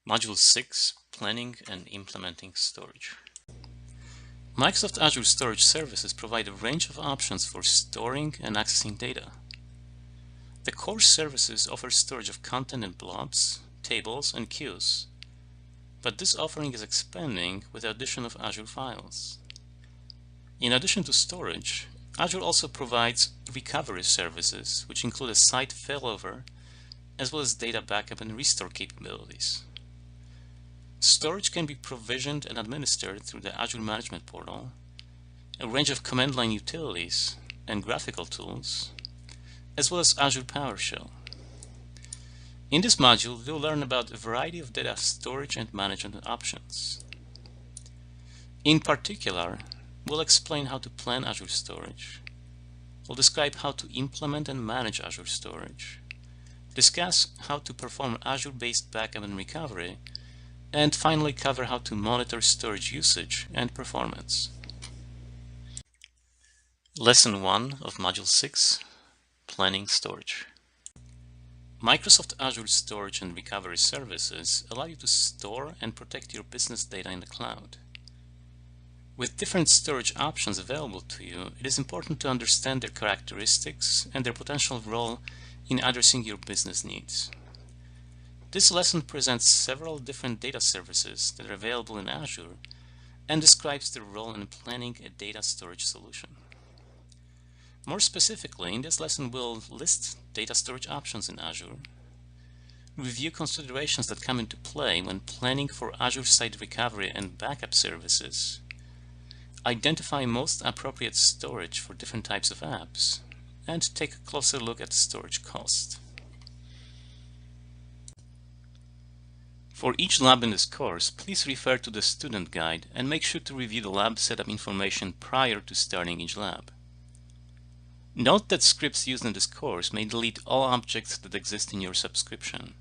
Module 6, Planning and Implementing Storage. Microsoft Azure Storage Services provide a range of options for storing and accessing data. The core services offer storage of content in blobs, tables, and queues, but this offering is expanding with the addition of Azure Files. In addition to storage, Azure also provides recovery services, which include a site failover, as well as data backup and restore capabilities. Storage can be provisioned and administered through the Azure Management Portal, a range of command line utilities and graphical tools, as well as Azure PowerShell. In this module, we'll learn about a variety of data storage and management options. In particular, we'll explain how to plan Azure Storage. We'll describe how to implement and manage Azure Storage, discuss how to perform Azure-based backup and recovery, and finally cover how to monitor storage usage and performance. Lesson 1 of Module 6, Planning Storage. Microsoft Azure Storage and Recovery Services allow you to store and protect your business data in the cloud. With different storage options available to you, it is important to understand their characteristics and their potential role in addressing your business needs. This lesson presents several different data services that are available in Azure and describes their role in planning a data storage solution. More specifically, in this lesson we'll list data storage options in Azure, review considerations that come into play when planning for Azure Site Recovery and Backup services, identify most appropriate storage for different types of apps, and take a closer look at storage cost. For each lab in this course, please refer to the student guide and make sure to review the lab setup information prior to starting each lab. Note that scripts used in this course may delete all objects that exist in your subscription.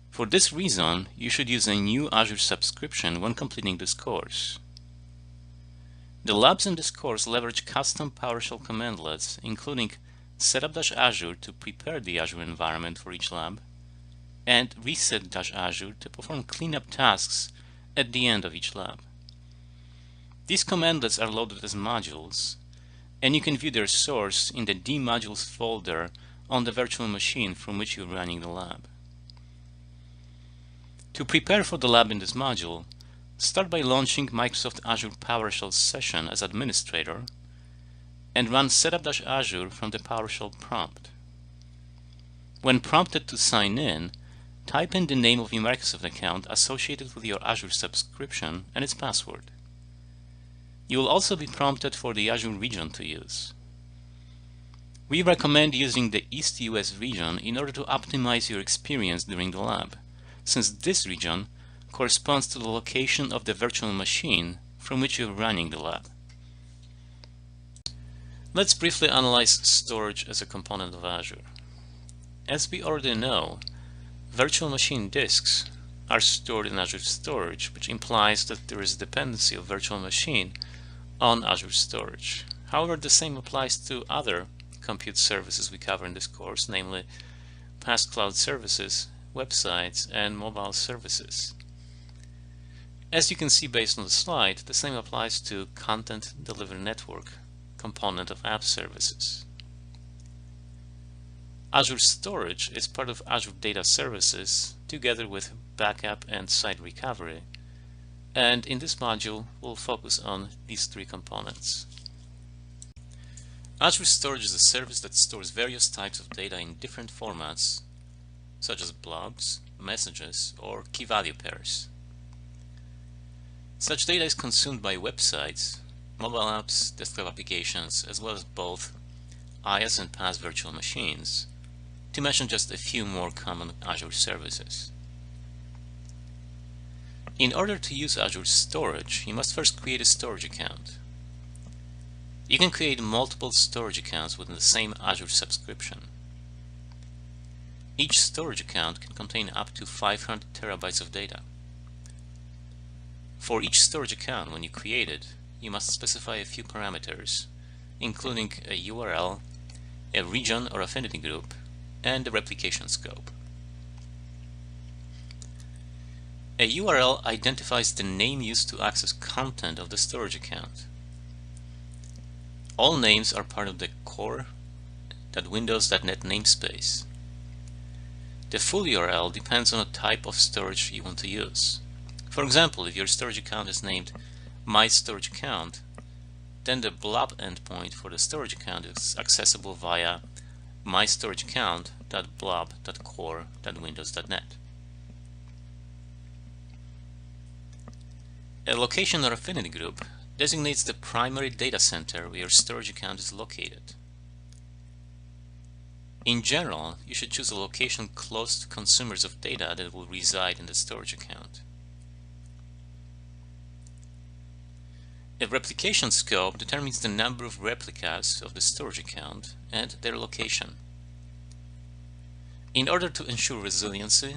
For this reason, you should use a new Azure subscription when completing this course. The labs in this course leverage custom PowerShell commandlets, including setup-azure to prepare the Azure environment for each lab, and reset-azure to perform cleanup tasks at the end of each lab. These commandlets are loaded as modules, and you can view their source in the D-Modules folder on the virtual machine from which you're running the lab. To prepare for the lab in this module, start by launching Microsoft Azure PowerShell session as administrator and run setup-azure from the PowerShell prompt. When prompted to sign in, type in the name of your Microsoft account associated with your Azure subscription and its password. You will also be prompted for the Azure region to use. We recommend using the East US region in order to optimize your experience during the lab, since this region corresponds to the location of the virtual machine from which you're running the lab. Let's briefly analyze storage as a component of Azure. As we already know, virtual machine disks are stored in Azure Storage, which implies that there is a dependency of virtual machine on Azure Storage. However, the same applies to other compute services we cover in this course, namely PaaS cloud services, websites, and mobile services. As you can see based on the slide, the same applies to Content Delivery Network component of app services. Azure Storage is part of Azure Data Services together with Backup and Site Recovery, and in this module we'll focus on these three components. Azure Storage is a service that stores various types of data in different formats, such as blobs, messages, or key value pairs. Such data is consumed by websites, mobile apps, desktop applications, as well as both IaaS and PaaS virtual machines, to mention just a few more common Azure services. In order to use Azure Storage, you must first create a storage account. You can create multiple storage accounts within the same Azure subscription. Each storage account can contain up to 500 terabytes of data. For each storage account, when you create it, you must specify a few parameters, including a URL, a region or affinity group, and a replication scope. A URL identifies the name used to access content of the storage account. All names are part of the core.windows.net namespace. The full URL depends on the type of storage you want to use. For example, if your storage account is named My Storage Account, then the blob endpoint for the storage account is accessible via mystorageaccount.blob.core.windows.net. A location or affinity group designates the primary data center where your storage account is located. In general, you should choose a location close to consumers of data that will reside in the storage account. A replication scope determines the number of replicas of the storage account and their location. In order to ensure resiliency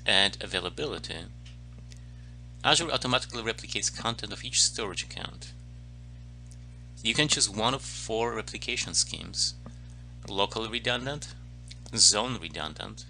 and availability, Azure automatically replicates content of each storage account. You can choose one of 4 replication schemes: local redundant, zone redundant,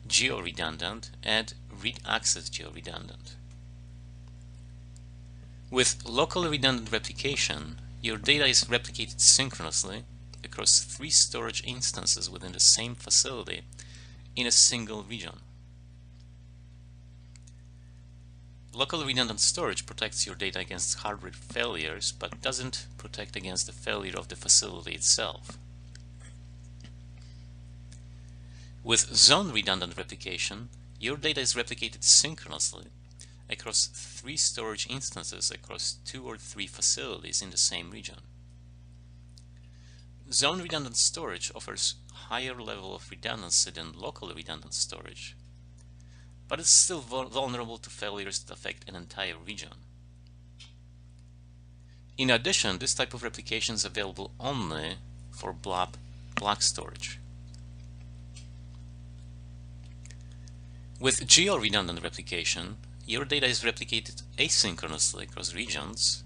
geo-redundant, and read access geo-redundant. With local redundant replication, your data is replicated synchronously across 3 storage instances within the same facility in a single region. Local redundant storage protects your data against hardware failures, but doesn't protect against the failure of the facility itself. With zone redundant replication, your data is replicated synchronously across 3 storage instances across 2 or 3 facilities in the same region. Zone redundant storage offers higher level of redundancy than local redundant storage, but it's still vulnerable to failures that affect an entire region. In addition, this type of replication is available only for block storage. With geo-redundant replication, your data is replicated asynchronously across regions,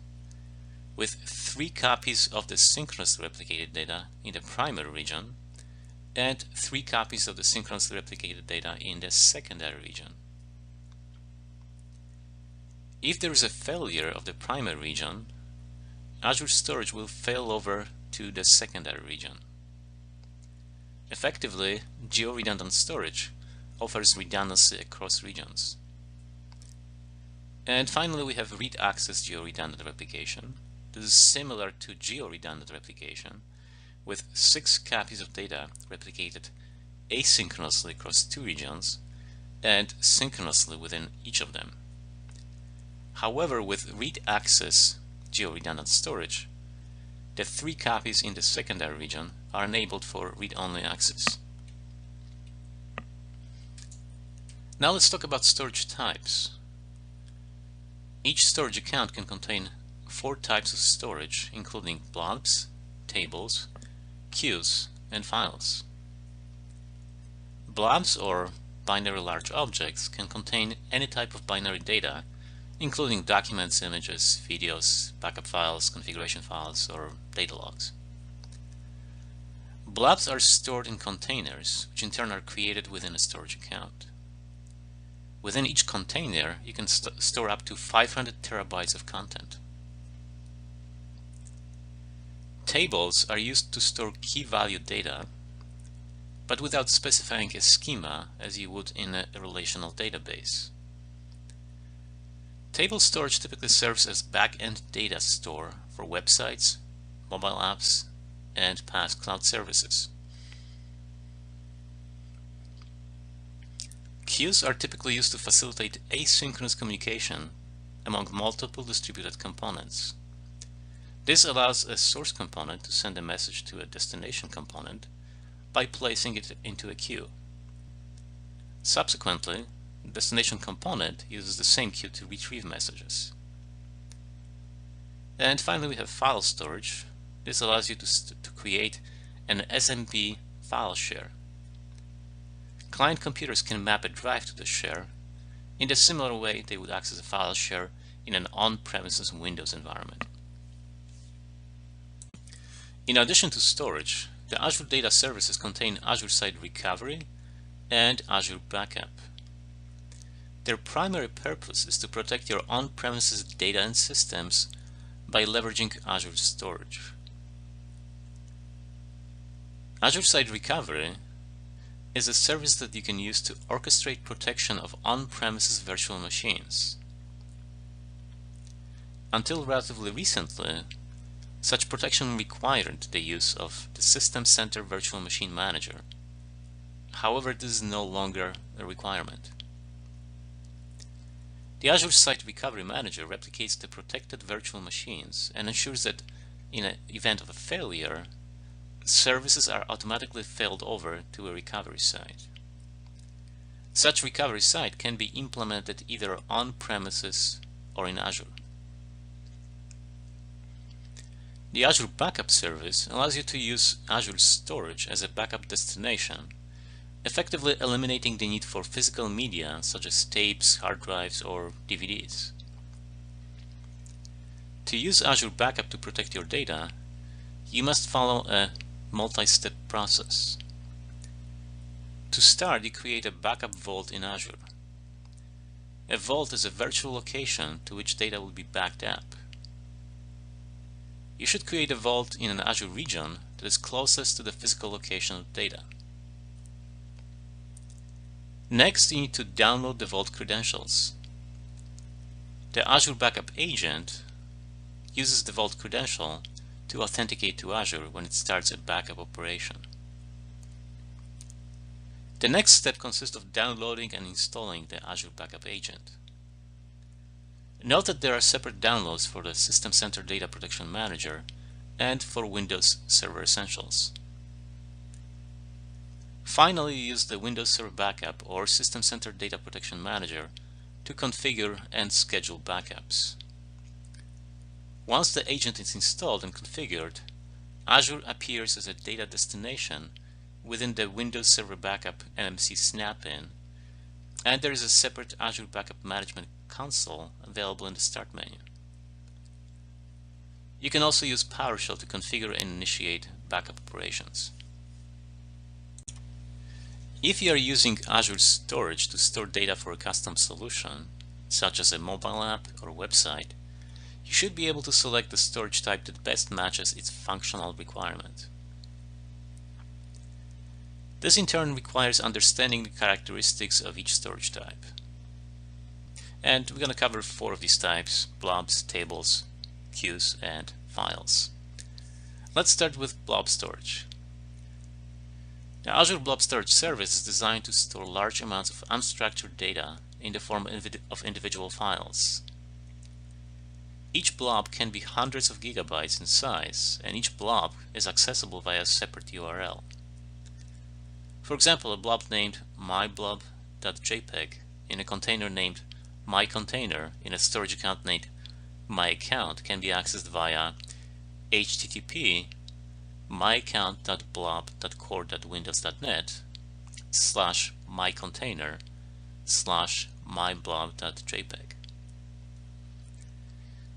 with 3 copies of the synchronously replicated data in the primary region and 3 copies of the synchronously replicated data in the secondary region. If there is a failure of the primary region, Azure Storage will fail over to the secondary region. Effectively, geo-redundant storage offers redundancy across regions. And finally, we have read access geo-redundant replication. This is similar to geo-redundant replication, with 6 copies of data replicated asynchronously across 2 regions and synchronously within each of them. However, with read access geo-redundant storage, the 3 copies in the secondary region are enabled for read-only access. Now let's talk about storage types. Each storage account can contain 4 types of storage, including blobs, tables, queues, and files. Blobs, or binary large objects, can contain any type of binary data, including documents, images, videos, backup files, configuration files, or data logs. Blobs are stored in containers, which in turn are created within a storage account. Within each container, you can store up to 500 terabytes of content. Tables are used to store key value data, but without specifying a schema as you would in a relational database. Table storage typically serves as back-end data store for websites, mobile apps, and PaaS cloud services. Queues are typically used to facilitate asynchronous communication among multiple distributed components. This allows a source component to send a message to a destination component by placing it into a queue. Subsequently, the destination component uses the same queue to retrieve messages. And finally, we have file storage. This allows you to create an SMB file share. Client computers can map a drive to the share in a similar way they would access a file share in an on-premises Windows environment. In addition to storage, the Azure Data Services contain Azure Site Recovery and Azure Backup. Their primary purpose is to protect your on-premises data and systems by leveraging Azure Storage. Azure Site Recovery is a service that you can use to orchestrate protection of on-premises virtual machines. Until relatively recently, such protection required the use of the System Center Virtual Machine Manager. However, this is no longer a requirement. The Azure Site Recovery Manager replicates the protected virtual machines and ensures that in an event of a failure, services are automatically failed over to a recovery site. Such recovery site can be implemented either on-premises or in Azure. The Azure Backup service allows you to use Azure Storage as a backup destination, effectively eliminating the need for physical media such as tapes, hard drives, or DVDs. To use Azure Backup to protect your data, you must follow a multi-step process. To start, you create a backup vault in Azure. A vault is a virtual location to which data will be backed up. You should create a vault in an Azure region that is closest to the physical location of data. Next, you need to download the vault credentials. The Azure Backup agent uses the vault credential to authenticate to Azure when it starts a backup operation. The next step consists of downloading and installing the Azure Backup agent. Note that there are separate downloads for the System Center Data Protection Manager and for Windows Server Essentials. Finally, use the Windows Server Backup or System Center Data Protection Manager to configure and schedule backups. Once the agent is installed and configured, Azure appears as a data destination within the Windows Server Backup MMC snap-in, and there is a separate Azure Backup Management console available in the Start menu. You can also use PowerShell to configure and initiate backup operations. If you are using Azure Storage to store data for a custom solution, such as a mobile app or website, you should be able to select the storage type that best matches its functional requirement. This in turn requires understanding the characteristics of each storage type. And we're going to cover 4 of these types: blobs, tables, queues, and files. Let's start with blob storage. The Azure Blob Storage service is designed to store large amounts of unstructured data in the form of individual files. Each blob can be hundreds of gigabytes in size, and each blob is accessible via a separate URL. For example, a blob named myblob.jpg in a container named mycontainer in a storage account named myaccount can be accessed via http myaccount.blob.core.windows.net/mycontainer/myblob.jpg.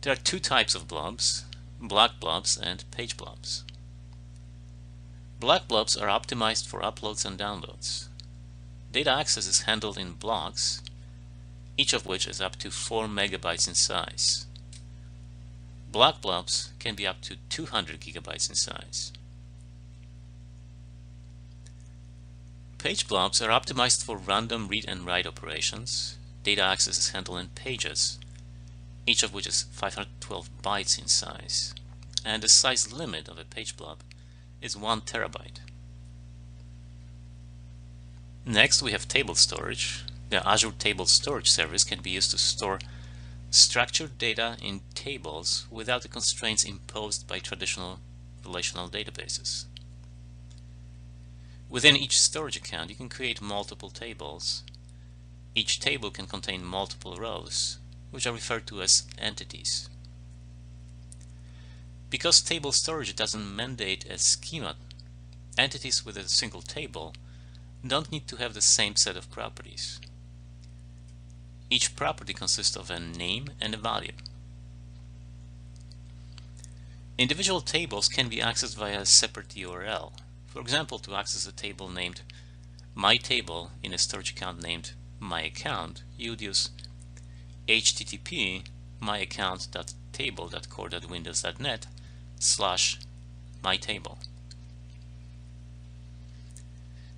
There are 2 types of blobs: black blobs and page blobs. Black blobs are optimized for uploads and downloads. Data access is handled in blocks, each of which is up to 4 megabytes in size. Black blobs can be up to 200 gigabytes in size. Page blobs are optimized for random read and write operations. Data access is handled in pages, each of which is 512 bytes in size, and the size limit of a page blob is 1 terabyte. Next, we have table storage. The Azure Table Storage service can be used to store structured data in tables without the constraints imposed by traditional relational databases. Within each storage account, you can create multiple tables. Each table can contain multiple rows, which are referred to as entities. Because table storage doesn't mandate a schema, entities with a single table don't need to have the same set of properties. Each property consists of a name and a value. Individual tables can be accessed via a separate URL. For example, to access a table named mytable in a storage account named myaccount, you'd use http myaccount.table.core.windows.net/mytable.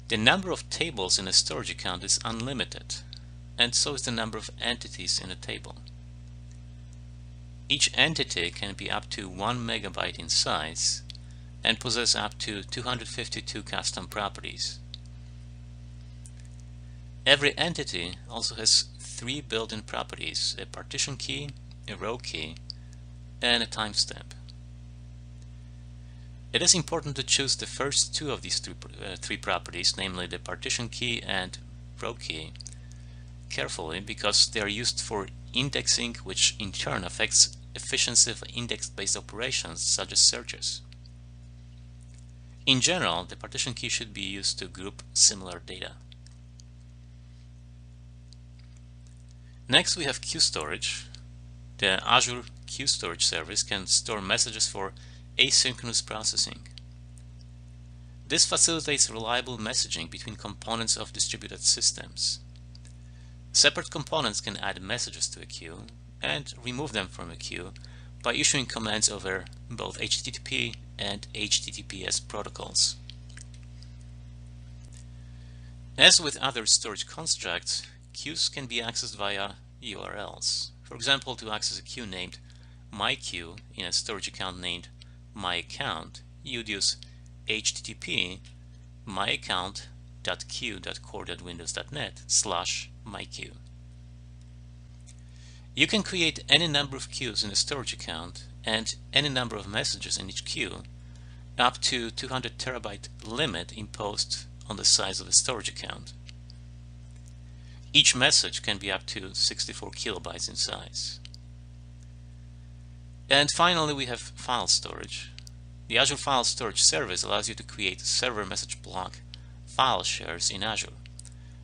The number of tables in a storage account is unlimited, and so is the number of entities in a table. Each entity can be up to 1 megabyte in size and possess up to 252 custom properties. Every entity also has 3 built-in properties: a partition key, a row key, and a timestamp. It is important to choose the first 2 of these three properties, namely the partition key and row key, carefully, because they are used for indexing, which in turn affects efficiency of index-based operations such as searches. In general, the partition key should be used to group similar data. Next, we have queue storage. The Azure Queue Storage service can store messages for asynchronous processing. This facilitates reliable messaging between components of distributed systems. Separate components can add messages to a queue and remove them from a queue by issuing commands over both HTTP and HTTPS protocols. As with other storage constructs, queues can be accessed via URLs. For example, to access a queue named myQueue in a storage account named myaccount, you'd use http myaccount.queue.core.windows.net/myqueue. You can create any number of queues in a storage account and any number of messages in each queue, up to 200 terabyte limit imposed on the size of a storage account. Each message can be up to 64 kilobytes in size. And finally, we have file storage. The Azure File Storage service allows you to create server message block file shares in Azure,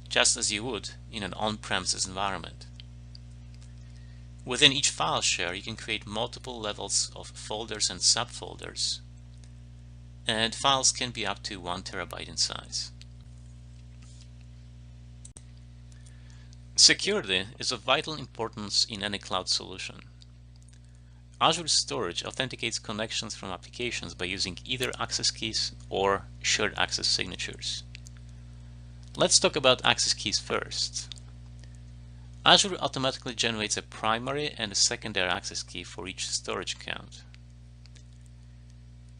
just as you would in an on-premises environment. Within each file share, you can create multiple levels of folders and subfolders, and files can be up to 1 terabyte in size. Security is of vital importance in any cloud solution. Azure Storage authenticates connections from applications by using either access keys or shared access signatures. Let's talk about access keys first. Azure automatically generates a primary and a secondary access key for each storage account.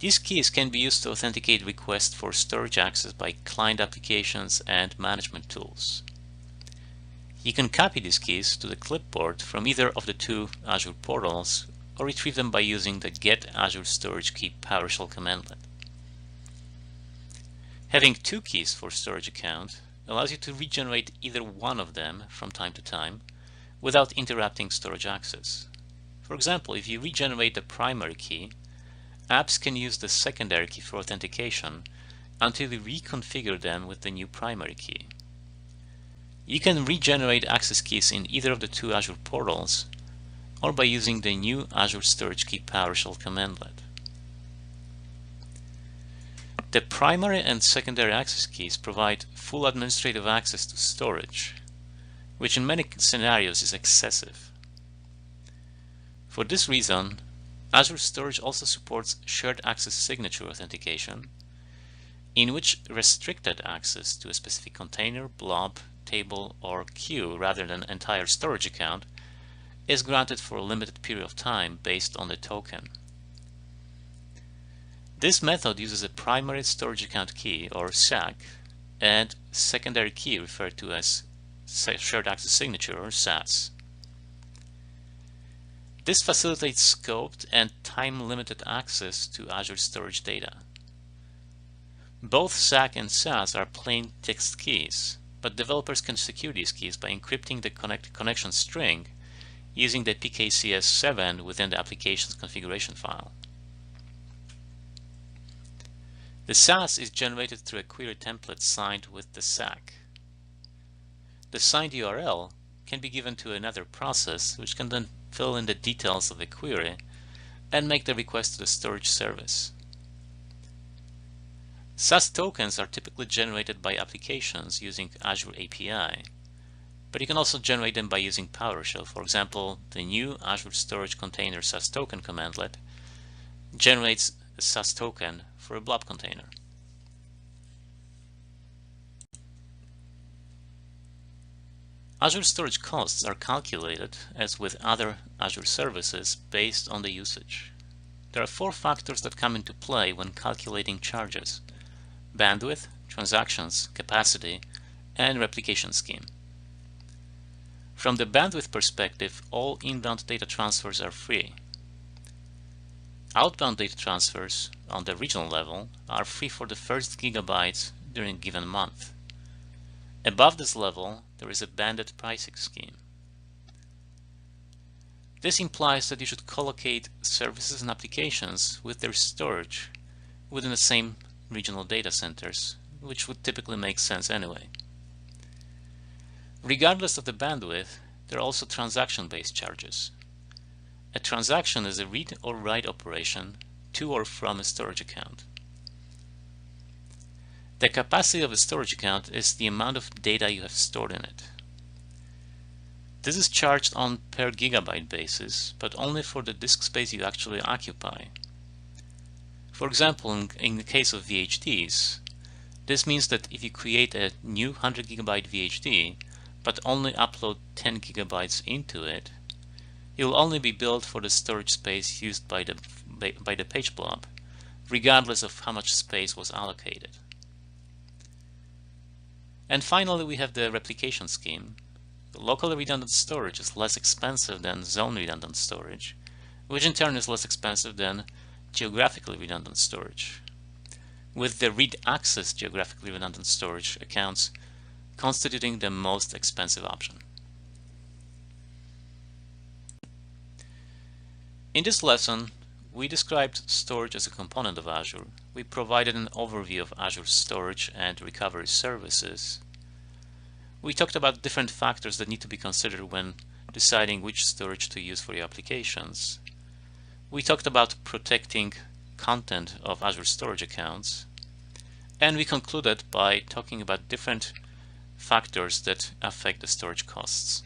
These keys can be used to authenticate requests for storage access by client applications and management tools. You can copy these keys to the clipboard from either of the 2 Azure portals or retrieve them by using the Get Azure Storage Key PowerShell commandlet. Having 2 keys for storage account allows you to regenerate either one of them from time to time without interrupting storage access. For example, if you regenerate the primary key, apps can use the secondary key for authentication until you reconfigure them with the new primary key. You can regenerate access keys in either of the 2 Azure portals or by using the new Azure Storage Key PowerShell commandlet. The primary and secondary access keys provide full administrative access to storage, which in many scenarios is excessive. For this reason, Azure Storage also supports shared access signature authentication, in which restricted access to a specific container, blob, table, or queue rather than entire storage account is granted for a limited period of time based on the token. This method uses a primary storage account key, or SAC, and secondary key referred to as shared access signature, or SAS. This facilitates scoped and time-limited access to Azure Storage data. Both SAC and SAS are plain text keys, but developers can secure these keys by encrypting the connection string using the PKCS7 within the application's configuration file. The SAS is generated through a query template signed with the SAC. The signed URL can be given to another process, which can then fill in the details of the query and make the request to the storage service. SAS tokens are typically generated by applications using Azure API, but you can also generate them by using PowerShell. For example, the new Azure Storage Container SAS token commandlet generates a SAS token for a blob container. Azure Storage costs are calculated, as with other Azure services, based on the usage. There are 4 factors that come into play when calculating charges: bandwidth, transactions, capacity, and replication scheme. From the bandwidth perspective, all inbound data transfers are free. Outbound data transfers on the regional level are free for the first gigabyte during a given month. Above this level, there is a banded pricing scheme. This implies that you should collocate services and applications with their storage within the same regional data centers, which would typically make sense anyway. Regardless of the bandwidth, there are also transaction-based charges. A transaction is a read or write operation to or from a storage account. The capacity of a storage account is the amount of data you have stored in it. This is charged on per gigabyte basis, but only for the disk space you actually occupy. For example, in the case of VHDs, this means that if you create a new 100 gigabyte VHD, but only upload 10 gigabytes into it, you'll only be billed for the storage space used by the page blob, regardless of how much space was allocated. And finally, we have the replication scheme. Locally redundant storage is less expensive than zone redundant storage, which in turn is less expensive than geographically redundant storage, with the read access geographically redundant storage accounts constituting the most expensive option. In this lesson, we described storage as a component of Azure. We provided an overview of Azure Storage and recovery services. We talked about different factors that need to be considered when deciding which storage to use for your applications. We talked about protecting content of Azure Storage accounts. And we concluded by talking about different factors that affect the storage costs.